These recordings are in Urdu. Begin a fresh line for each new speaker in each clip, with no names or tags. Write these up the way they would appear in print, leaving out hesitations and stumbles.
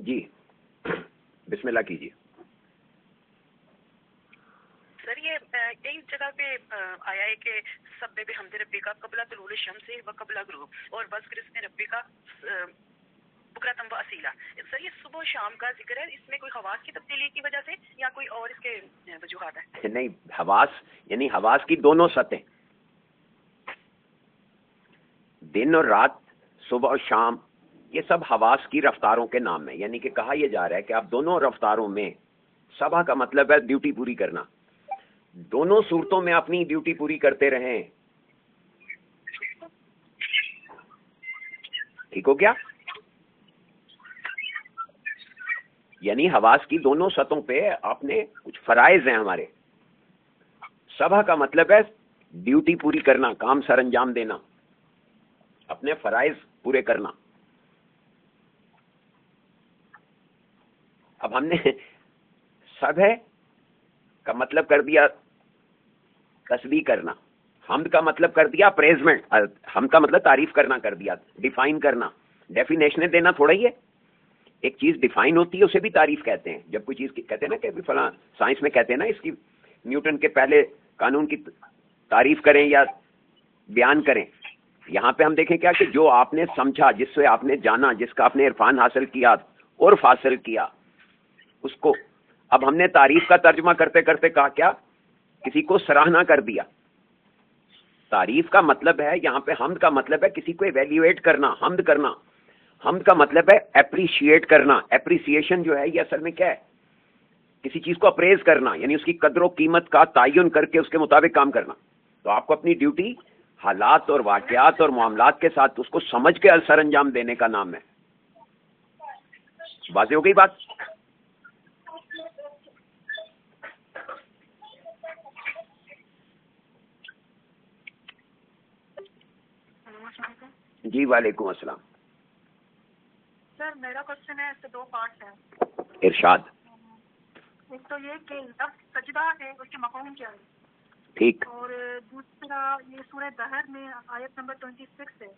جی بسم اللہ کیجیے.
سر یہ کئی جگہ پہ آیا ہے کہ سب بحمد ربی کا قبل طلوع الشمس و قبل غروب اور وذکر اسم ربی کا بکرۃ و اصیلا. سر یہ صبح و شام کا ذکر ہے, اس میں کوئی حواس کی تبدیلی کی وجہ سے یا کوئی اور اس کے وجوہات ہیں؟
نہیں, حواس یعنی حواس کی دونوں سطحیں, دن اور رات, صبح اور شام, یہ سب حواس کی رفتاروں کے نام ہیں. یعنی کہ کہا یہ جا رہا ہے کہ آپ دونوں رفتاروں میں, صبح کا مطلب ہے ڈیوٹی پوری کرنا, دونوں صورتوں میں اپنی ڈیوٹی پوری کرتے رہیں. ٹھیک ہو گیا؟ یعنی حواس کی دونوں سطحوں پہ آپ نے کچھ فرائض ہیں ہمارے. صبح کا مطلب ہے ڈیوٹی پوری کرنا, کام سر انجام دینا, اپنے فرائض پورے کرنا. اب ہم نے صبح کا مطلب کر دیا تسبیح کرنا, حمد کا مطلب کر دیا پریزمنٹ, حمد کا مطلب تعریف کرنا کر دیا, ڈیفائن کرنا. ڈیفینیشنیں دینا تھوڑا ہی ہے, ایک چیز ڈیفائن ہوتی ہے اسے بھی تعریف کہتے ہیں. جب کوئی چیز کہتے ہیں نا کہ فلاں سائنس میں کہتے ہیں نا اس کی نیوٹن کے پہلے قانون کی تعریف کریں یا بیان کریں, یہاں پہ ہم دیکھیں کیا کہ جو آپ نے سمجھا, جس سے آپ نے جانا, جس کا آپ نے عرفان حاصل کیا, عرف حاصل کیا, اس کو اب ہم نے تعریف کا ترجمہ کرتے کرتے کہا کیا, کسی کو سراہنا کر دیا. تعریف کا مطلب ہے یہاں پہ, حمد کا مطلب ہے کسی کو ایویلیویٹ کرنا, حمد کرنا. حمد کا مطلب ہے اپریشیٹ کرنا. اپریسیشن جو ہے یہ اصل میں کیا ہے, کسی چیز کو اپریز کرنا, یعنی اس کی قدر و قیمت کا تعین کر کے اس کے مطابق کام کرنا. تو آپ کو اپنی ڈیوٹی حالات اور واقعات اور معاملات کے ساتھ اس کو سمجھ کے سر انجام دینے کا نام ہے. واضح ہو گئی بات؟ جی وعلیکم السلام.
سر میرا کوشچن ہے, اس کے دو پارٹس ہیں.
ارشاد.
ایک تو یہ کہ لفظ سجدہ ہے, اس کے مفہوم کیا ہے؟
ٹھیک.
اور دوسرا یہ سورہ دہر میں آیت نمبر 26 ہے,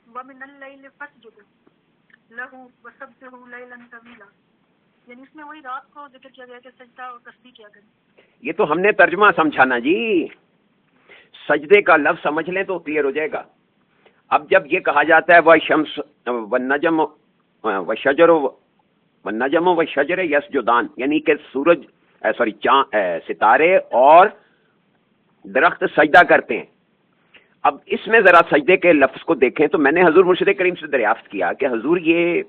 وَمِنَ اللَّيْلِ فَاسْجُدْ لَهُ وَسَبِّحْهُ لَيْلًا طَوِيلًا, یعنی اس میں وہی رات کو ذکر کیا گیا کہ سجدہ اور تسبیح کیا کریں. یہ
تو ہم نے ترجمہ سمجھانا جی, سجدے کا لفظ سمجھ لیں تو کلیئر ہو جائے گا. اب جب یہ کہا جاتا ہے وَالشَّمْسُ وَالنَّجْمُ وَالشَّجَرُ وَالنَّجْمُ وَالشَّجَرُ يَسْجُدَانِ, یعنی کہ سورج ستارے اور درخت سجدہ کرتے ہیں. اب اس میں ذرا سجدے کے لفظ کو دیکھیں تو میں نے حضور مرشد کریم سے دریافت کیا کہ حضور یہ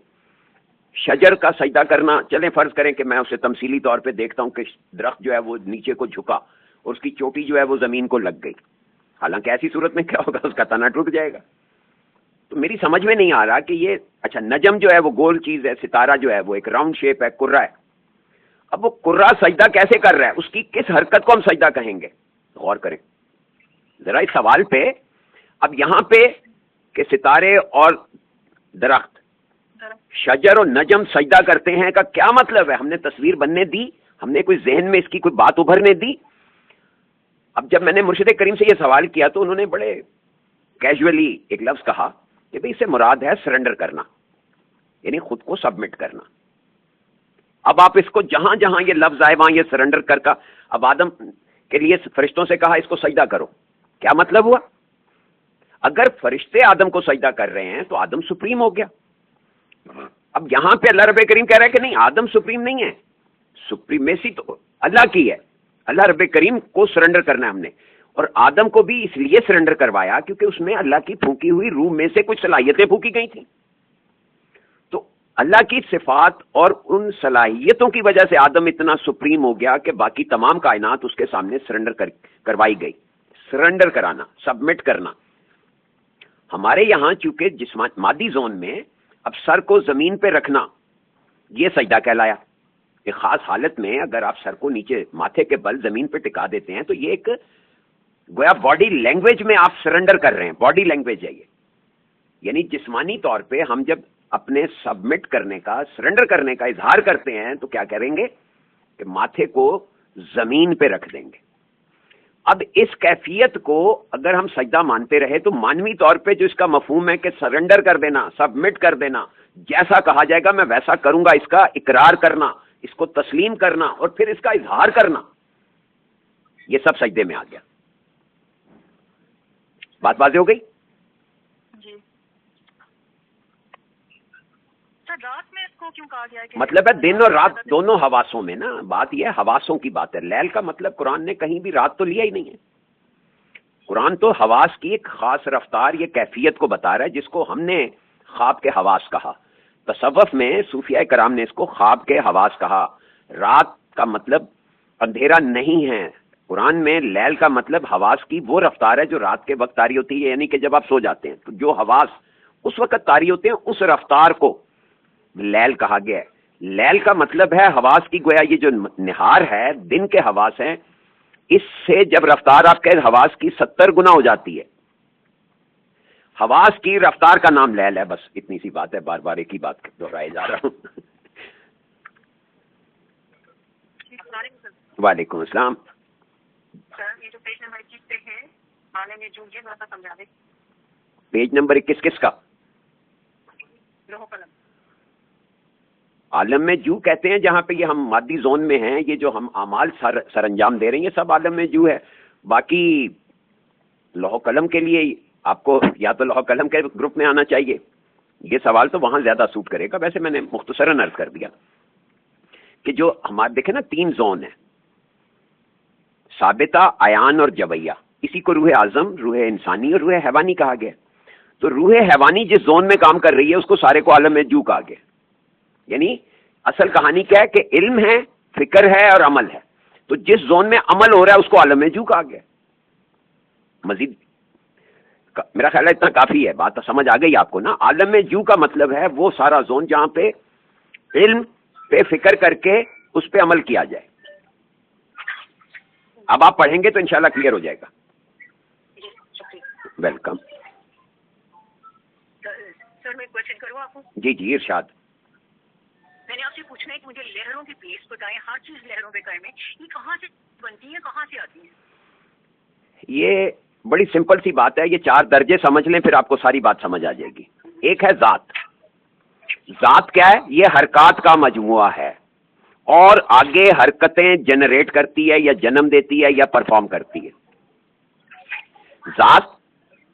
شجر کا سجدہ کرنا, چلیں فرض کریں کہ میں اسے تمثیلی طور پہ دیکھتا ہوں کہ درخت جو ہے وہ نیچے کو جھکا اور اس کی چوٹی جو ہے وہ زمین کو لگ گئی, حالانکہ ایسی صورت میں کیا ہوگا, اس کا تنا ٹوٹ جائے گا. تو میری سمجھ میں نہیں آ رہا کہ یہ اچھا نجم جو ہے وہ گول چیز ہے, ستارہ جو ہے وہ ایک راؤنڈ شیپ ہے, کرہ ہے. اب وہ کرہ سجدہ کیسے کر رہا ہے, اس کی کس حرکت کو ہم سجدہ کہیں گے؟ غور کریں ذرا اس سوال پہ. اب یہاں پہ کہ ستارے اور درخت, شجر اور نجم سجدہ کرتے ہیں کا کیا مطلب ہے؟ ہم نے تصویر بننے دی, ہم نے کوئی ذہن میں اس کی کوئی بات ابھرنے دی. اب جب میں نے مرشد کریم سے یہ سوال کیا تو انہوں نے بڑے کیجولی ایک لفظ کہا کہ بھئی اس سے مراد ہے سرنڈر کرنا, یعنی خود کو سبمٹ کرنا. اب آپ اس کو جہاں جہاں یہ لفظ آئے وہاں یہ سرنڈر کر کا. اب آدم کے لیے فرشتوں سے کہا اس کو سجدہ کرو, کیا مطلب ہوا؟ اگر فرشتے آدم کو سجدہ کر رہے ہیں تو آدم سپریم ہو گیا. اب یہاں پہ اللہ رب کریم کہہ رہا ہے کہ نہیں, آدم سپریم نہیں ہے, سپریمیسی تو اللہ کی ہے. اللہ رب کریم کو سرنڈر کرنا ہے ہم نے, اور آدم کو بھی اس لیے سرنڈر کروایا کیونکہ اس میں اللہ کی پھونکی ہوئی روح میں سے کچھ صلاحیتیں پھونکی گئی تھیں. تو اللہ کی صفات اور ان صلاحیتوں کی وجہ سے آدم اتنا سپریم ہو گیا کہ باقی تمام کائنات اس کے سامنے سرنڈر کروائی گئی. سرنڈر کرانا, سبمٹ کرنا. ہمارے یہاں چونکہ مادی زون میں اب سر کو زمین پہ رکھنا یہ سجدہ کہلایا. ایک خاص حالت میں اگر آپ سر کو نیچے ماتھے کے بل زمین پہ ٹکا دیتے ہیں تو یہ ایک گویا باڈی لینگویج میں آپ سرنڈر کر رہے ہیں, باڈی لینگویج ہے یہ. یعنی جسمانی طور پہ ہم جب اپنے سبمٹ کرنے کا, سرنڈر کرنے کا اظہار کرتے ہیں تو کیا کریں گے کہ ماتھے کو زمین پہ رکھ دیں گے. اب اس کیفیت کو اگر ہم سجدہ مانتے رہے تو مانوی طور پہ جو اس کا مفہوم ہے کہ سرنڈر کر دینا, سبمٹ کر دینا, جیسا کہا جائے گا میں ویسا کروں گا، اس کا اقرار کرنا، اس کو تسلیم کرنا اور پھر اس کا اظہار کرنا، یہ سب سجدے میں آ گیا. بات واضح ہو گئی؟
جی سر، رات میں اس کو کیوں کہا گیا ہے؟
مطلب ہے دن اور رات دونوں حواسوں میں نا. بات یہ ہے حواسوں کی بات ہے. لیل کا مطلب قرآن نے کہیں بھی رات تو لیا ہی نہیں ہے. قرآن تو حواس کی ایک خاص رفتار، یہ کیفیت کو بتا رہا ہے جس کو ہم نے خواب کے حواس کہا. تصوف میں صوفیاء کرام نے اس کو خواب کے حواس کہا. رات کا مطلب اندھیرا نہیں ہے. قرآن میں لیل کا مطلب حواس کی وہ رفتار ہے جو رات کے وقت طاری ہوتی ہے، یعنی کہ جب آپ سو جاتے ہیں تو جو حواس اس وقت طاری ہوتے ہیں اس رفتار کو لیل کہا گیا ہے. لیل کا مطلب ہے حواس کی، گویا یہ جو نہار ہے دن کے حواس ہیں، اس سے جب رفتار آپ کے حواس کی 70 گنا ہو جاتی ہے. حواس کی رفتار کا نام لیل ہے. بس اتنی سی بات ہے، بار بار ایک ہی بات دہرائے جا رہا ہوں. وعلیکم السلام.
سر یہ جو پیج نمبر 21 پہ ہے عالم جو، یہ ذرا سمجھا دیں.
پیج نمبر 21 کس کا؟
لوح قلم.
عالم میں جو کہتے ہیں جہاں پہ یہ ہم مادی زون میں ہیں، یہ جو ہم اعمال سر انجام دے رہے ہیں یہ سب عالم میں جو ہے. باقی لوح قلم کے لیے آپ کو یا تو لوح قلم کے گروپ میں آنا چاہیے. یہ سوال تو وہاں زیادہ سوٹ کرے گا. ویسے میں نے مختصراً عرض کر دیا کہ جو ہمارے دیکھیں نا 3 زون ہیں، ثابتہ، عیان اور جویہ. اسی کو روح اعظم، روح انسانی اور روح حیوانی کہا گیا. تو روح حیوانی جس زون میں کام کر رہی ہے اس کو سارے کو عالم میں جو کہا گیا. یعنی اصل کہانی کیا ہے کہ علم ہے، فکر ہے اور عمل ہے. تو جس زون میں عمل ہو رہا ہے اس کو عالم میں جو کہا گیا. مزید میرا خیال ہے اتنا کافی ہے، بات سمجھ آ گئی آپ کو نا. عالم میں جو کا مطلب ہے وہ سارا زون جہاں پہ علم پہ فکر کر کے اس پہ عمل کیا جائے. اب آپ پڑھیں گے تو انشاءاللہ کلیئر ہو جائے گا. ویلکم.
سر میں کوشچن کروں آپ کو؟
جی جی ارشاد.
میں نے آپ سے پوچھنا ہے کہ مجھے لہروں کے بیس بتائیں. ہر چیز لہروں پہ قائم ہے، یہ کہاں سے بنتی ہے، کہاں سے آتی ہیں؟
یہ بڑی سمپل سی بات ہے. یہ 4 درجے سمجھ لیں پھر آپ کو ساری بات سمجھ آ جائے گی. ایک ہے ذات. ذات کیا ہے؟ یہ حرکات کا مجموعہ ہے اور آگے حرکتیں جنریٹ کرتی ہے یا جنم دیتی ہے یا پرفارم کرتی ہے. ذات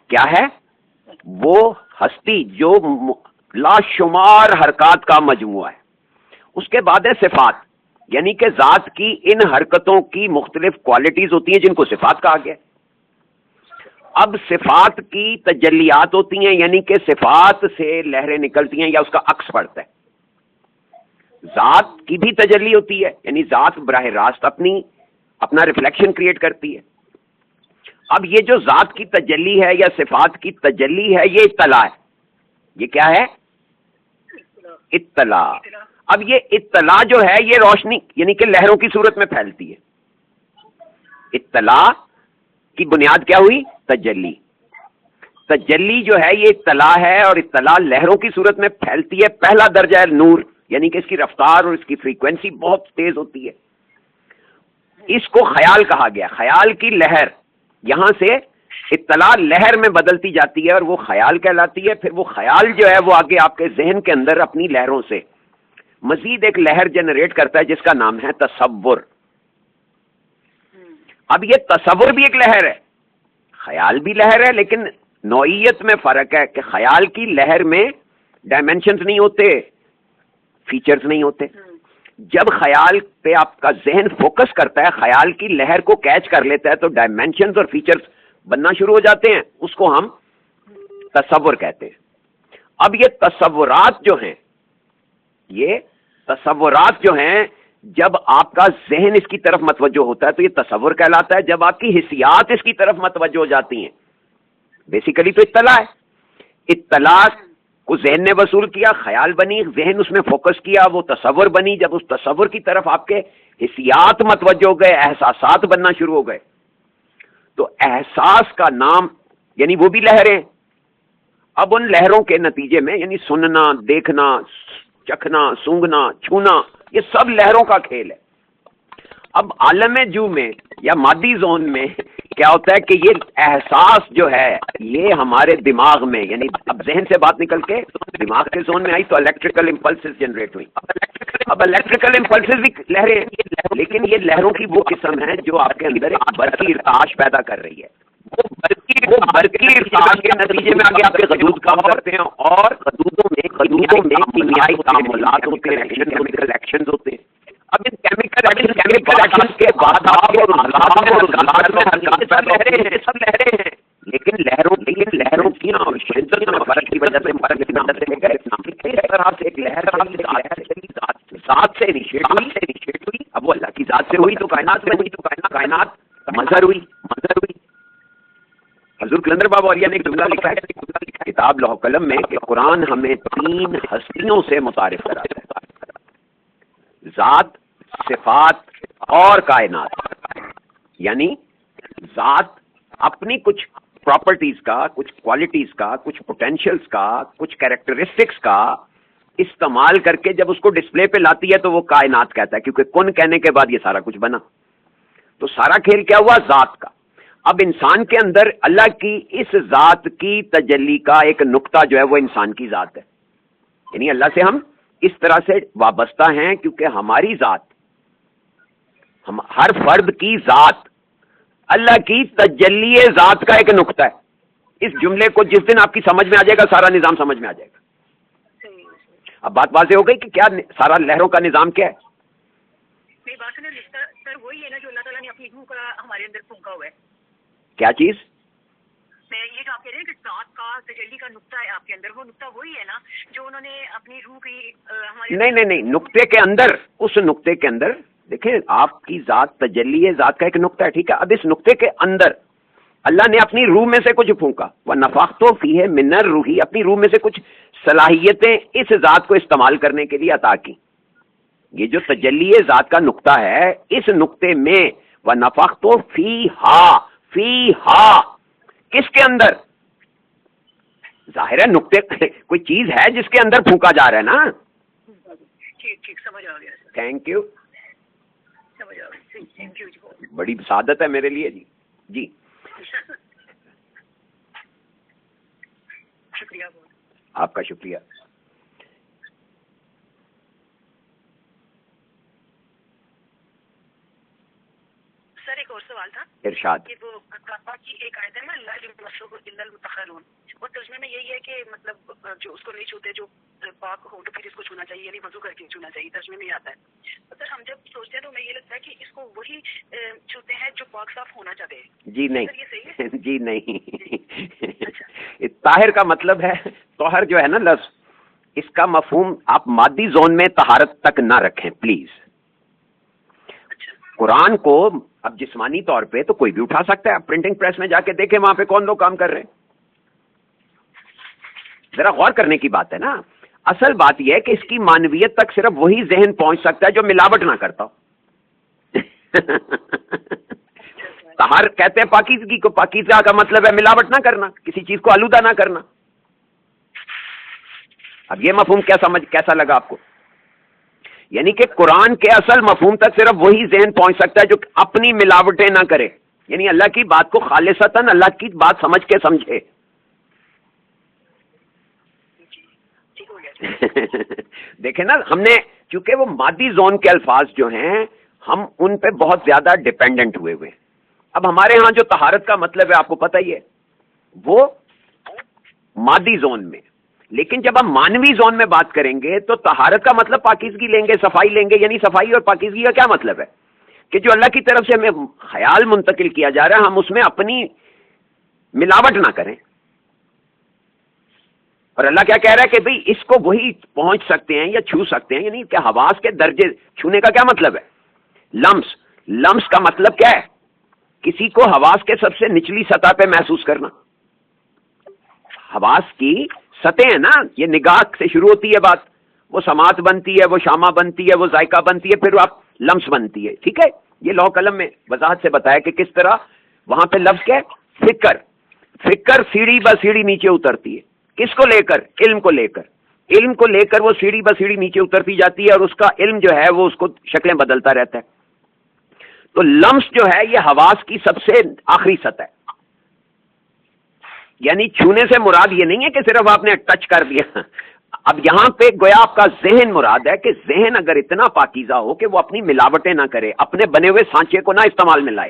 کیا ہے؟ وہ ہستی جو لاشمار حرکات کا مجموعہ ہے. اس کے بعد ہے صفات، یعنی کہ ذات کی ان حرکتوں کی مختلف کوالٹیز ہوتی ہیں جن کو صفات کہا گیا. اب صفات کی تجلیات ہوتی ہیں، یعنی کہ صفات سے لہریں نکلتی ہیں یا اس کا عکس پڑتا ہے. ذات کی بھی تجلی ہوتی ہے، یعنی ذات براہ راست اپنا ریفلیکشن کریٹ کرتی ہے. اب یہ جو ذات کی تجلی ہے یا صفات کی تجلی ہے یہ اطلاع ہے. یہ کیا ہے؟ اطلاع. اب یہ اطلاع جو ہے یہ روشنی یعنی کہ لہروں کی صورت میں پھیلتی ہے. اطلاع کی بنیاد کیا ہوئی؟ تجلی. تجلی جو ہے یہ اطلاع ہے اور اطلاع لہروں کی صورت میں پھیلتی ہے. پہلا درجہ ہے نور، یعنی کہ اس کی رفتار اور اس کی فریکوینسی بہت تیز ہوتی ہے. اس کو خیال کہا گیا. خیال کی لہر، یہاں سے اطلاع لہر میں بدلتی جاتی ہے اور وہ خیال کہلاتی ہے. پھر وہ خیال جو ہے وہ آگے آپ کے ذہن کے اندر اپنی لہروں سے مزید ایک لہر جنریٹ کرتا ہے جس کا نام ہے تصور. اب یہ تصور بھی ایک لہر ہے، خیال بھی لہر ہے، لیکن نوعیت میں فرق ہے کہ خیال کی لہر میں ڈائمینشنز نہیں ہوتے، فیچرز نہیں ہوتے. جب خیال پہ آپ کا ذہن فوکس کرتا ہے، خیال کی لہر کو کیچ کر لیتا ہے تو ڈائمینشنز اور فیچرز بننا شروع ہو جاتے ہیں. اس کو ہم تصور کہتے ہیں. اب یہ تصورات جو ہیں، یہ تصورات جو ہیں جب آپ کا ذہن اس کی طرف متوجہ ہوتا ہے تو یہ تصور کہلاتا ہے. جب آپ کی حسیات اس کی طرف متوجہ ہو جاتی ہیں، بیسیکلی تو اطلاع ہے. اطلاع کو ذہن نے وصول کیا، خیال بنی، ذہن اس میں فوکس کیا، وہ تصور بنی. جب اس تصور کی طرف آپ کے حسیات متوجہ ہو گئے، احساسات بننا شروع ہو گئے، تو احساس کا نام یعنی وہ بھی لہریں. اب ان لہروں کے نتیجے میں یعنی سننا، دیکھنا، چکھنا، سونگھنا، چھونا، یہ سب لہروں کا کھیل ہے. اب عالم جو میں یا مادی زون میں کیا ہوتا ہے کہ یہ احساس جو ہے یہ ہمارے دماغ میں، یعنی اب ذہن سے بات نکل کے دماغ کے زون میں آئی تو الیکٹریکل امپلسز جنریٹ ہوئی. اب الیکٹریکل امپلسز بھی لہریں ہیں، لیکن یہ لہروں کی وہ قسم ہے جو آپ کے اندر ایک برقی ارتعاش پیدا کر رہی ہے. وہ برقی ارتعاش کے نتیجے میں آگے آپ کے غدود کام کرتے ہیں، اور غدودوں میں کیمیائی تعاملات ہوتے ہیں، کیمیکل ایکشنز ہوتے ہیں. اب ان کیمیکل ایکشن کے بعد آپ اور غلات میں سب لہریں ہیں، لیکن لہروں کی اور شدت میں فرق کی وجہ سے اس طرح سے ایک لہر ذات سے انیشیٹ ہوئی. اب وہ اللہ کی ذات سے ہوئی تو کائنات میں ہوئی، تو کائنات مظہر ہوئی. حضور کلندر بابا علیہ نے ایک جملہ لکھا ہے کتاب لوح قلم میں کہ قرآن ہمیں 3 ہستیوں سے متعارف کراتا ہے: ذات، صفات اور کائنات. یعنی ذات اپنی کچھ پراپرٹیز کا، کچھ کوالٹیز کا، کچھ پوٹینشیلز کا، کچھ کیریکٹرسٹکس کا استعمال کر کے جب اس کو ڈسپلے پہ لاتی ہے تو وہ کائنات کہتا ہے، کیونکہ کن کہنے کے بعد یہ سارا کچھ بنا. تو سارا کھیل کیا ہوا؟ ذات کا. اب انسان کے اندر اللہ کی اس ذات کی تجلی کا ایک نقطہ جو ہے وہ انسان کی ذات ہے. یعنی اللہ سے ہم اس طرح سے وابستہ ہیں کیونکہ ہماری ذات، ہم ہر فرد کی ذات اللہ کی تجلی ذات کا ایک نقطہ ہے. اس جملے کو جس دن آپ کی سمجھ میں آ جائے گا سارا نظام سمجھ میں آ جائے گا. اب بات واضح ہو گئی کہ کیا سارا لہروں کا نظام کیا ہے.
سر وہی ہے نا جو اللہ تعالیٰ نے اپنی روح کا ہمارے اندر پھونکا ہوا ہے.
کیا چیز؟
یہ جو آپ کہہ رہے ہیں کہ ذات کا تجلی کا نقطہ ہے آپ کے اندر، وہ نقطہ وہی ہے نا جو انہوں نے اپنی روح کی ہمارے
نہیں نقطے کے اندر، اس نقطے کے اندر دیکھیں آپ کی ذات تجلی ذات کا ایک نقطہ ہے، ٹھیک ہے. اب اس نقطے کے اندر اللہ نے اپنی روح میں سے کچھ پھونکا، وَنَفَخْتُ فِيهِ مِنَ الرُّوحِ، اپنی روح میں سے کچھ صلاحیتیں اس ذات کو استعمال کرنے کے لیے عطا کی. یہ جو تجلی ذات کا نقطہ ہے، اس نقطے میں وَنَفَخْتُ فِيهَا کس کے اندر؟ ظاہر ہے نقطے کوئی چیز ہے جس کے اندر پھونکا جا رہا ہے نا.
ٹھیک سمجھ آ گیا.
تھینک یو،
سمجھ آ گیا. Thank you.
بڑی سعادت ہے میرے لیے. جی
شکریہ.
آپ کا شکریہ.
سر ایک اور سوال تھا.
ارشاد.
کہ وہ کعبہ کی ایک آیت ہے نا، لا یمسہ الا المطہرون، وہ ترجمے میں یہی ہے کہ مطلب جو اس کو نہیں چھوتے، جو پاک ہو تو پھر اس کو چھونا چاہیے، یعنی وضو کر کے چھونا چاہیے. ترجمے میں آتا ہے. سر ہم جب سوچتے ہیں تو ہمیں یہ لگتا ہے کہ اس کو وہی چھوتے ہیں جو پاک صاف ہونا چاہتے ہیں.
جی نہیں.
یہ صحیح ہے؟
جی نہیں. طاہر کا مطلب ہے، طاہر جو ہے نا لفظ، اس کا مفہوم آپ مادی زون میں طہارت تک نہ رکھیں پلیز. قرآن کو اب جسمانی طور پہ تو کوئی بھی اٹھا سکتا ہے. آپ پرنٹنگ پریس میں جا کے دیکھیں وہاں پہ کون لوگ کام کر رہے ہیں. ذرا غور کرنے کی بات ہے نا. اصل بات یہ ہے کہ اس کی معنویت تک صرف وہی ذہن پہنچ سکتا ہے جو ملاوٹ نہ کرتا ہو. طہار کہتے ہیں پاکیزگی کو، پاکیزہ کا مطلب ہے ملاوٹ نہ کرنا، کسی چیز کو آلودہ نہ کرنا. اب یہ مفہوم کیسا لگا آپ کو؟ یعنی کہ قرآن کے اصل مفہوم تک صرف وہی ذہن پہنچ سکتا ہے جو اپنی ملاوٹیں نہ کرے، یعنی اللہ کی بات کو خالصتاً اللہ کی بات سمجھ کے سمجھے. دیکھیں نا، ہم نے چونکہ وہ مادی زون کے الفاظ جو ہیں ہم ان پہ بہت زیادہ ڈیپینڈنٹ ہوئے ہوئے. اب ہمارے ہاں جو طہارت کا مطلب ہے آپ کو پتہ ہی ہے، وہ مادی زون میں. لیکن جب ہم مانوی زون میں بات کریں گے تو طہارت کا مطلب پاکیزگی لیں گے، صفائی لیں گے. یعنی صفائی اور پاکیزگی کا کیا مطلب ہے؟ کہ جو اللہ کی طرف سے ہمیں خیال منتقل کیا جا رہا ہے ہم اس میں اپنی ملاوٹ نہ کریں. اور اللہ کیا کہہ رہا ہے کہ بھئی اس کو وہی پہنچ سکتے ہیں یا چھو سکتے ہیں. یعنی کہ حواس کے درجے چھونے کا کیا مطلب ہے؟ لمس کا مطلب کیا ہے؟ کسی کو حواس کے سب سے نچلی سطح پہ محسوس کرنا. حواس کی سطح ہے نا، یہ نگاہ سے شروع ہوتی ہے بات، وہ سماعت بنتی ہے، وہ شامہ بنتی ہے، وہ ذائقہ بنتی ہے، پھر آپ لمس بنتی ہے. ٹھیک ہے، یہ لوح قلم میں وضاحت سے بتایا کہ کس طرح وہاں پہ لفظ کیا ہے؟ فکر سیڑھی بہ سیڑھی نیچے اترتی ہے. کس کو لے کر؟ علم کو لے کر. علم کو لے کر وہ سیڑھی بہ سیڑھی نیچے اترتی جاتی ہے اور اس کا علم جو ہے وہ اس کو شکلیں بدلتا رہتا ہے. تو لمس جو ہے یہ حواس کی سب سے آخری سطح ہے. یعنی چھونے سے مراد یہ نہیں ہے کہ صرف آپ نے ٹچ کر دیا. اب یہاں پہ گویا آپ کا ذہن مراد ہے کہ ذہن اگر اتنا پاکیزہ ہو کہ وہ اپنی ملاوٹیں نہ کرے, اپنے بنے ہوئے سانچے کو نہ استعمال میں لائے.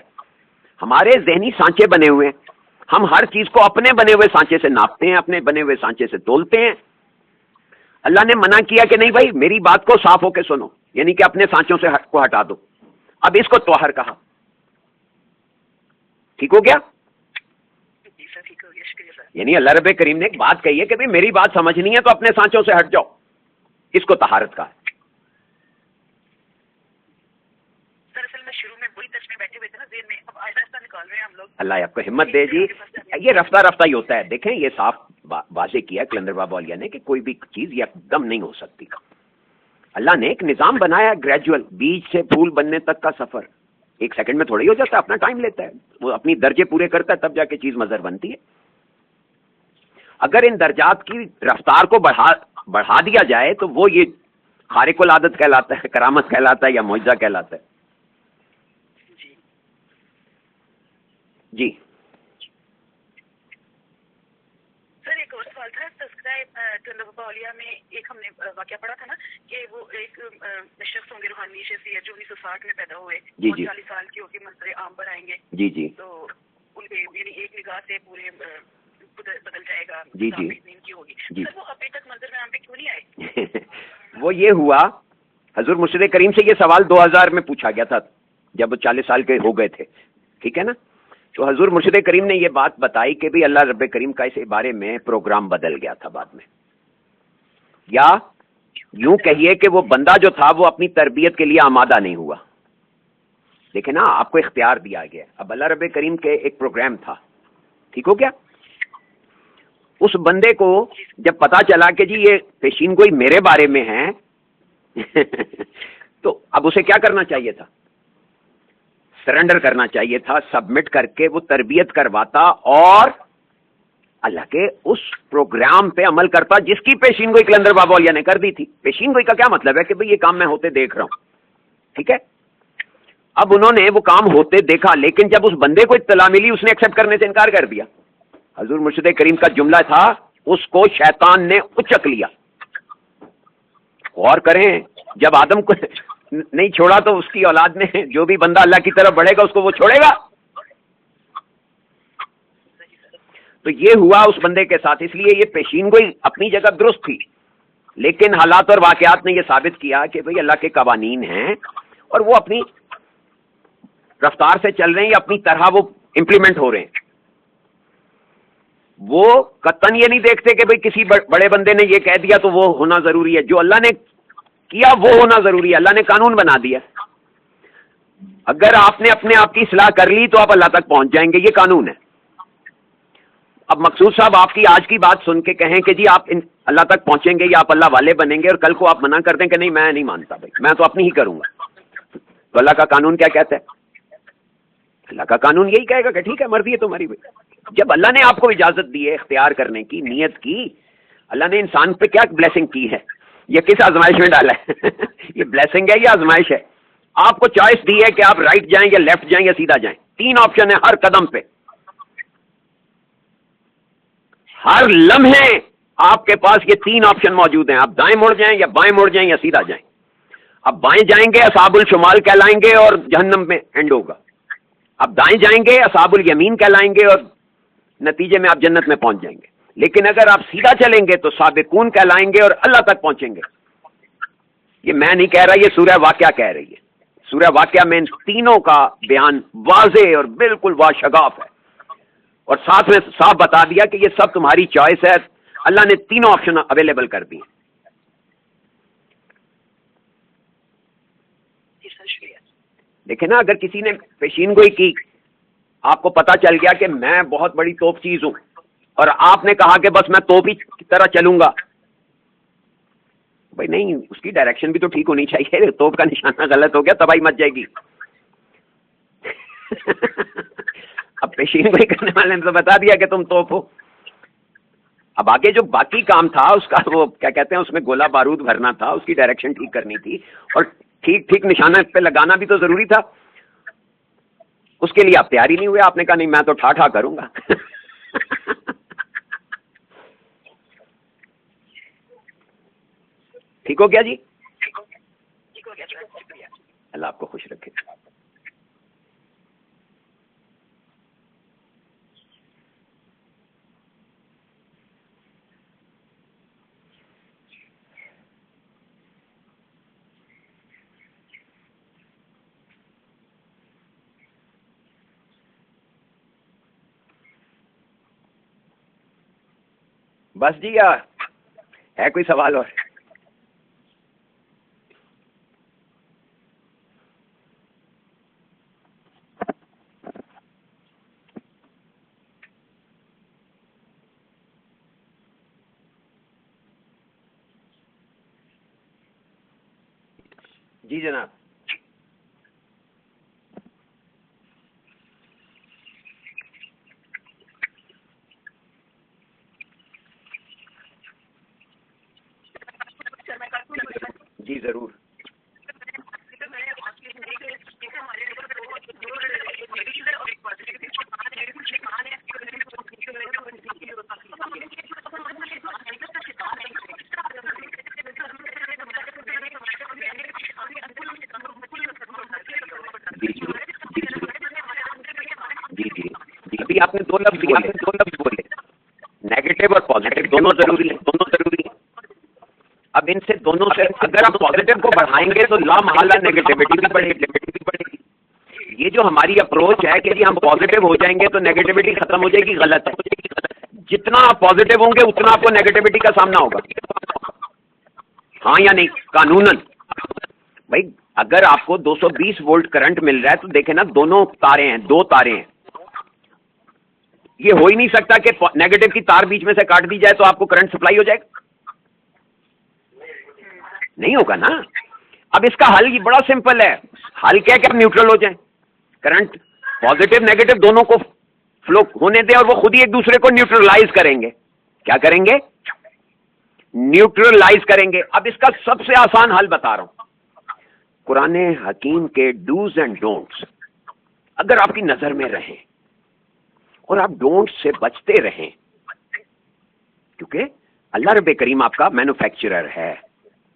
ہمارے ذہنی سانچے بنے ہوئے ہیں, ہم ہر چیز کو اپنے بنے ہوئے سانچے سے ناپتے ہیں, اپنے بنے ہوئے سانچے سے تولتے ہیں. اللہ نے منع کیا کہ نہیں بھائی میری بات کو صاف ہو کے سنو, یعنی کہ اپنے سانچوں سے کو ہٹا دو. اب اس کو طاہر کہا. ٹھیک ہو گیا؟ یعنی اللہ رب کریم نے ایک بات کہی ہے کہ بھئی میری بات سمجھنی ہے تو اپنے سانچوں سے ہٹ جاؤ, اس کو طہارت کہا ہے.
دراصل میں شروع میں وہی ٹچ میں بیٹھے ہوئے تھے نا ذہن میں, اب آہستہ آہستہ نکال رہے ہیں ہم لوگ.
اللہ آپ کو ہمت دے جی. یہ رفتہ رفتہ ہی ہوتا ہے. دیکھیں یہ صاف واضح کیا کلندر بابا اولیاء نے کہ کوئی بھی چیز یہ دم نہیں ہو سکتی. اللہ نے ایک نظام بنایا گریجول, بیج سے پھول بننے تک کا سفر. ایک سیکنڈ میں تھوڑی ہو جاتا ہے, اپنا ٹائم لیتا ہے. وہ اپنی درجے پورے کرتا ہے تب جا کے چیز مظہر بنتی ہے. اگر ان درجات کی رفتار کو بڑھا دیا جائے تو وہ یہ خارق العادت کہلاتا ہے, کرامت کہلاتا ہے, یا معجزہ کہلاتا ہے. جی
سر ایک اور سوال تھا. تذکرہ بابا اولیاء میں ایک ہم نے واقعہ پڑھا تھا نا کہ وہ ایک شخص ہوں گے روحانی شخصیت جو 1960 میں پیدا ہوئے, 40 سال کے ہو کے منظر عام پر آئیں گے.
جی جی.
تو ان کے یعنی ایک نگاہ سے پورے بدل جائے گا.
جی جی
کی ہوگی. سر وہ ابھی تک منظر میں عام پہ کیوں نہیں آئے؟
وہ یہ ہوا, حضور مرشد کریم سے یہ سوال 2000 میں پوچھا گیا تھا جب وہ 40 سال کے ہو گئے تھے. ٹھیک ہے نا. تو حضور مرشد کریم نے یہ بات بتائی کہ بھی اللہ رب کریم کا اس بارے میں پروگرام بدل گیا تھا بعد میں, یا یوں کہیے کہ وہ بندہ جو تھا وہ اپنی تربیت کے لیے آمادہ نہیں ہوا. دیکھیں نا آپ کو اختیار دیا گیا. اب اللہ رب کریم کے ایک پروگرام تھا. ٹھیک ہو گیا. اس بندے کو جب پتا چلا کہ جی یہ پیشین گوئی میرے بارے میں ہے تو اب اسے کیا کرنا چاہیے تھا؟ سرنڈر کرنا چاہیے تھا. سبمٹ کر کے وہ تربیت کرواتا اور اللہ کے اس پروگرام پہ عمل کرتا جس کی پیشین گوئی کلندر بابا اولیاء نے کر دی تھی. پیشین گوئی کا کیا مطلب ہے کہ بھئی یہ کام میں ہوتے دیکھ رہا ہوں. ٹھیک ہے. اب انہوں نے وہ کام ہوتے دیکھا, لیکن جب اس بندے کو اطلاع ملی اس نے ایکسپٹ کرنے سے انکار کر دیا. حضور مرشد کریم کا جملہ تھا اس کو شیطان نے اچک لیا. غور کریں, جب آدم کو نہیں چھوڑا تو اس کی اولاد نے, جو بھی بندہ اللہ کی طرف بڑھے گا اس کو وہ چھوڑے گا. تو یہ ہوا اس بندے کے ساتھ. اس لیے یہ پیشین گوئی اپنی جگہ درست تھی, لیکن حالات اور واقعات نے یہ ثابت کیا کہ بھئی اللہ کے قوانین ہیں اور وہ اپنی رفتار سے چل رہے ہیں یا اپنی طرح وہ امپلیمنٹ ہو رہے ہیں. وہ قطعاً یہ نہیں دیکھتے کہ بھئی کسی بڑے بندے نے یہ کہہ دیا تو وہ ہونا ضروری ہے. جو اللہ نے کیا وہ ہونا ضروری ہے. اللہ نے قانون بنا دیا. اگر آپ نے اپنے آپ کی اصلاح کر لی تو آپ اللہ تک پہنچ جائیں گے, یہ قانون ہے. اب مقصود صاحب آپ کی آج کی بات سن کے کہیں کہ جی آپ اللہ تک پہنچیں گے یا آپ اللہ والے بنیں گے, اور کل کو آپ منع کر دیں کہ نہیں میں نہیں مانتا بھائی, میں تو اپنی ہی کروں گا, تو اللہ کا قانون کیا کہتا ہے؟ اللہ کا قانون یہی کہے گا کہ ٹھیک ہے مرضی ہے تمہاری بھائی. جب اللہ نے آپ کو اجازت دی ہے اختیار کرنے کی, نیت کی, اللہ نے انسان پہ کیا بلیسنگ کی ہے, یہ کس آزمائش میں ڈالا ہے یہ بلیسنگ ہے یا آزمائش ہے؟ آپ کو چوائس دی ہے کہ آپ رائٹ جائیں یا لیفٹ جائیں یا سیدھا جائیں. 3 آپشن ہے ہر قدم پہ, ہر لمحے آپ کے پاس یہ 3 آپشن موجود ہیں. آپ دائیں مڑ جائیں یا بائیں مڑ جائیں یا سیدھا جائیں. اب بائیں جائیں گے اصحاب الشمال کہلائیں گے اور جہنم میں اینڈ ہوگا. اب دائیں جائیں گے اصحاب الیمین کہلائیں گے اور نتیجے میں آپ جنت میں پہنچ جائیں گے. لیکن اگر آپ سیدھا چلیں گے تو سابقون کہلائیں گے اور اللہ تک پہنچیں گے. یہ میں نہیں کہہ رہا, یہ سورہ واقعہ کہہ رہی ہے. سورہ واقعہ میں ان تینوں کا بیان واضح اور بالکل واشگاف ہے, اور ساتھ میں صاف بتا دیا کہ یہ سب تمہاری چوائس ہے. اللہ نے تینوں آپشن اویلیبل کر دی. دیکھیں نا, اگر کسی نے پیشین گوئی کی, آپ کو پتا چل گیا کہ میں بہت بڑی توپ چیز ہوں, اور آپ نے کہا کہ بس میں توپ ہی کی طرح چلوں گا, بھائی نہیں, اس کی ڈائریکشن بھی تو ٹھیک ہونی چاہیے. توپ کا نشانہ غلط ہو گیا تباہی مچ جائے گی. اب پیشین گوئی کرنے والے نے تو بتا دیا کہ تم توپ ہو. اب آگے جو باقی کام تھا اس کا, وہ کیا کہتے ہیں, اس میں گولا بارود بھرنا تھا, اس کی ڈائریکشن ٹھیک کرنی تھی, اور ٹھیک ٹھیک نشانہ پہ لگانا بھی تو ضروری تھا. اس کے لیے آپ تیار ہی نہیں ہوئے. آپ نے کہا نہیں میں تو ٹھا ٹھا کروں گا. ٹھیک ہو گیا جی؟ اللہ آپ کو خوش رکھے. بس جی یا ہے کوئی سوال اور؟ جی جناب. جی ضرور. ابھی آپ نے دو لفظ بولے نیگیٹو اور پازیٹو دونوں ضروری ہیں. اب ان سے دونوں سے اگر آپ پازیٹو کو بڑھائیں گے تو لامحالہ نیگیٹیوٹی بھی بڑھے گی. یہ جو ہماری اپروچ ہے کہ جی ہم پازیٹو ہو جائیں گے تو نیگیٹیوٹی ختم ہو جائے گی، غلط ہے. جتنا آپ پازیٹو ہوں گے اتنا آپ کو نیگیٹیوٹی کا سامنا ہوگا. ہاں یا نہیں؟ قانوناً بھائی اگر آپ کو 220 وولٹ کرنٹ مل رہا ہے تو دیکھیں نا دونوں تاریں ہیں، دو تاریں ہیں. یہ ہو ہی نہیں سکتا کہ نیگیٹو کی تار بیچ میں سے کاٹ دی جائے تو آپ کو کرنٹ سپلائی ہو جائے گا. نہیں ہوگا نا. اب اس کا حل یہ بڑا سمپل ہے. حل کیا کہ آپ نیوٹرل ہو جائیں. کرنٹ پازیٹو نیگیٹو دونوں کو فلو ہونے دیں اور وہ خود ہی ایک دوسرے کو نیوٹرلائز کریں گے. کیا کریں گے؟ نیوٹرلائز کریں گے. اب اس کا سب سے آسان حل بتا رہا ہوں. قرآن حکیم کے ڈوز اینڈ ڈونٹس اگر آپ کی نظر میں رہیں اور آپ ڈونٹ سے بچتے رہیں، کیونکہ اللہ رب کریم آپ کا مینوفیکچرر ہے،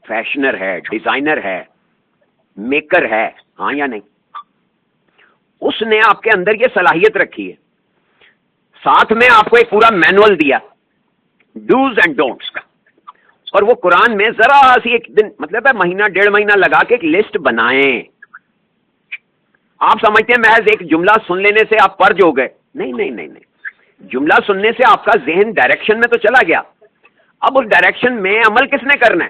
فیشنر ہے، ڈیزائنر ہے، میکر ہے. ہاں یا نہیں؟ اس نے آپ کے اندر یہ صلاحیت رکھی ہے. ساتھ میں آپ کو ایک پورا مینول دیا ڈوز اینڈ ڈونٹس کا، اور وہ قرآن میں ذرا سی ایک دن مطلب ہے مہینہ ڈیڑھ مہینہ لگا کے ایک لسٹ بنائیں. آپ سمجھتے ہیں محض ایک جملہ سن لینے سے آپ پرج ہو گئے. نہیں. جملہ سننے سے آپ کا ذہن ڈائریکشن میں تو چلا گیا. اب اس ڈائریکشن میں عمل کس نے کرنا ہے؟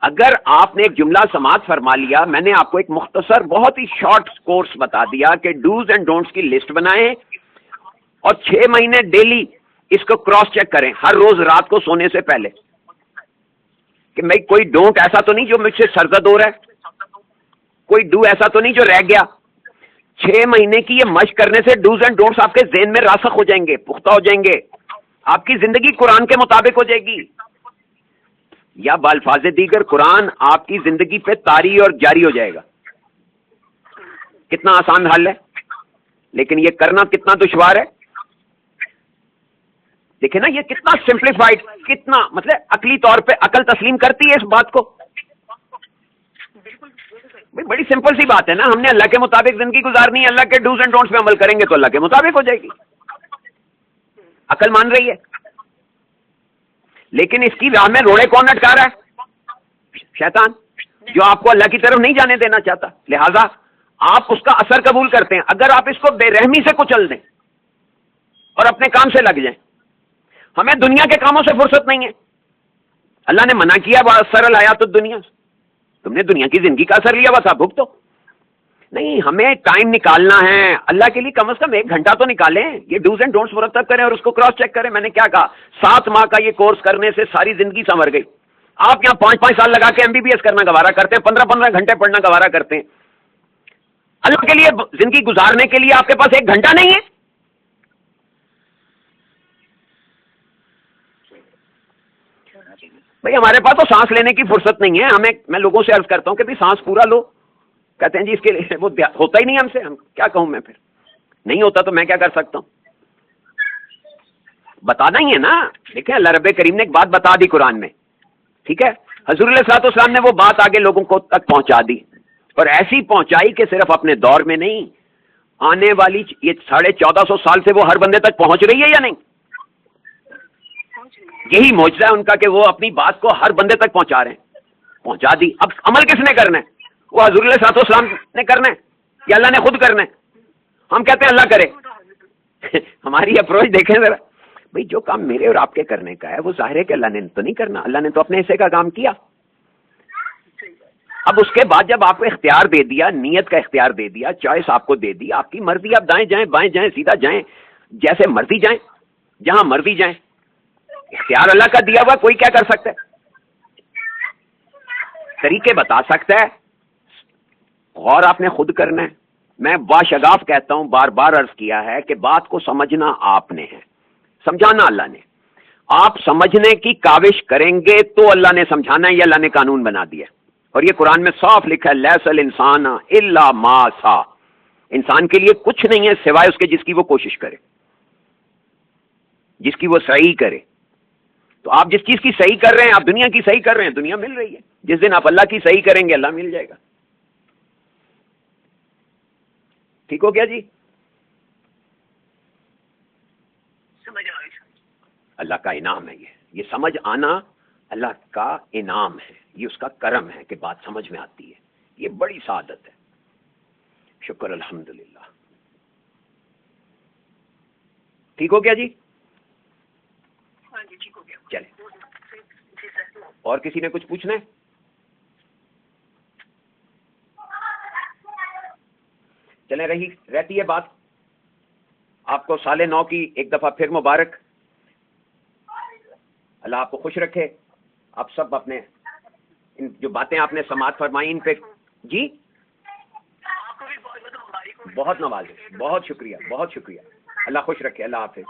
اگر آپ نے ایک جملہ سماعت فرما لیا، میں نے آپ کو ایک مختصر بہت ہی شارٹ کورس بتا دیا کہ ڈوز اینڈ ڈونٹس کی لسٹ بنائیں اور 6 مہینے ڈیلی اس کو کراس چیک کریں ہر روز رات کو سونے سے پہلے کہ میں کوئی ڈونٹ ایسا تو نہیں جو مجھ سے سرزد ہو رہا ہے، کوئی ڈو ایسا تو نہیں جو رہ گیا. 6 مہینے کی یہ مشق کرنے سے ڈوز اینڈ ڈونٹس آپ کے ذہن میں راسخ ہو جائیں گے، پختہ ہو جائیں گے. آپ کی زندگی قرآن کے مطابق ہو جائے گی، یا بالفاظ دیگر قرآن آپ کی زندگی پہ طاری اور جاری ہو جائے گا. کتنا آسان حل ہے، لیکن یہ کرنا کتنا دشوار ہے. دیکھیں نا یہ کتنا سمپلیفائڈ، کتنا مطلب عقلی طور پہ عقل تسلیم کرتی ہے اس بات کو. بڑی سمپل سی بات ہے نا. ہم نے اللہ کے مطابق زندگی گزارنی ہے، اللہ کے ڈوز اینڈ ڈونٹس پہ عمل کریں گے تو اللہ کے مطابق ہو جائے گی. عقل مان رہی ہے. لیکن اس کی راہ میں روڑے کون اٹکا رہا ہے؟ شیطان، جو آپ کو اللہ کی طرف نہیں جانے دینا چاہتا. لہذا آپ اس کا اثر قبول کرتے ہیں. اگر آپ اس کو بے رحمی سے کچل دیں اور اپنے کام سے لگ جائیں. ہمیں دنیا کے کاموں سے فرصت نہیں ہے. اللہ نے منع کیا سرل حیات الدنیا، تم نے دنیا کی زندگی کا اثر لیا بس آپ بھگتو. نہیں، ہمیں ٹائم نکالنا ہے اللہ کے لیے. کم از کم 1 گھنٹہ تو نکالیں. یہ ڈوز اینڈ ڈونٹس مرتب کریں اور اس کو کراس چیک کریں. میں نے کیا کہا، 7 ماہ کا یہ کورس کرنے سے ساری زندگی سنور گئی. آپ یہاں 5-5 سال لگا کے MBBS کرنا گوارا کرتے ہیں، 15-15 گھنٹے پڑھنا گوارا کرتے ہیں. اللہ کے لیے زندگی گزارنے کے لیے آپ کے پاس 1 گھنٹہ نہیں ہے. بھائی ہمارے پاس تو سانس لینے کی فرصت نہیں ہے. میں لوگوں سے عرض کرتا ہوں کہ بھی سانس پورا لو. کہتے ہیں جی اس کے لیے وہ ہوتا ہی نہیں ہم سے، ہم کیا کہوں میں، پھر نہیں ہوتا تو میں کیا کر سکتا ہوں، بتانا ہی ہے نا. دیکھیں اللہ رب کریم نے ایک بات بتا دی قرآن میں، ٹھیک ہے، حضور علیہ الصلوۃ والسلام نے وہ بات آگے لوگوں کو تک پہنچا دی، اور ایسی پہنچائی کہ صرف اپنے دور میں نہیں، آنے والی یہ 1450 سال سے وہ ہر بندے تک پہنچ رہی ہے یا نہیں. یہی معجزہ ہے ان کا کہ وہ اپنی بات کو ہر بندے تک پہنچا رہے ہیں، پہنچا دی. اب عمل کس نے کرنا ہے؟ وہ حضور علیہ الصلوۃ والسلام نے کرنا ہے یا اللہ نے خود کرنا ہے؟ ہم کہتے ہیں اللہ کرے. ہماری اپروچ دیکھیں ذرا، بھئی جو کام میرے اور آپ کے کرنے کا ہے وہ ظاہر ہے کہ اللہ نے تو نہیں کرنا، اللہ نے تو اپنے حصے کا کام کیا. اب اس کے بعد جب آپ کو اختیار دے دیا، نیت کا اختیار دے دیا، چوائس آپ کو دے دی، آپ کی مرضی، آپ دائیں جائیں بائیں جائیں سیدھا جائیں، جیسے مرضی جائیں، جہاں مرضی جائیں، اختیار اللہ کا دیا ہوا، کوئی کیا کر سکتا ہے؟ طریقے بتا سکتا ہے، غور آپ نے خود کرنا ہے. میں باشگاف کہتا ہوں، بار بار عرض کیا ہے کہ بات کو سمجھنا آپ نے ہے، سمجھانا اللہ نے. آپ سمجھنے کی کاوش کریں گے تو اللہ نے سمجھانا ہے، یہ اللہ نے قانون بنا دیا. اور یہ قرآن میں صاف لکھا ہے، لیس الانسان الا ما سعی، انسان کے لیے کچھ نہیں ہے سوائے اس کے جس کی وہ کوشش کرے، جس کی وہ صحیح کرے. تو آپ جس چیز کی صحیح کر رہے ہیں، آپ دنیا کی صحیح کر رہے ہیں، دنیا مل رہی ہے. جس دن آپ اللہ کی صحیح کریں گے، اللہ مل جائے گا. ٹھیک ہو گیا جی؟ اللہ کا انعام ہے یہ سمجھ آنا اللہ کا انعام ہے، یہ اس کا کرم ہے کہ بات سمجھ میں آتی ہے. یہ بڑی سعادت ہے. شکر الحمدللہ. ٹھیک ہو گیا جی؟
ہاں جی ٹھیک ہو گیا.
چلیں، اور کسی نے کچھ پوچھنا ہے؟ چلیں، رہتی ہے بات. آپ کو سال نو کی ایک دفعہ پھر مبارک. اللہ آپ کو خوش رکھے. آپ سب اپنے ان جو باتیں آپ نے سماعت فرمائی ان پہ جی بہت نوازے. بہت شکریہ، بہت شکریہ. اللہ خوش رکھے. اللہ حافظ.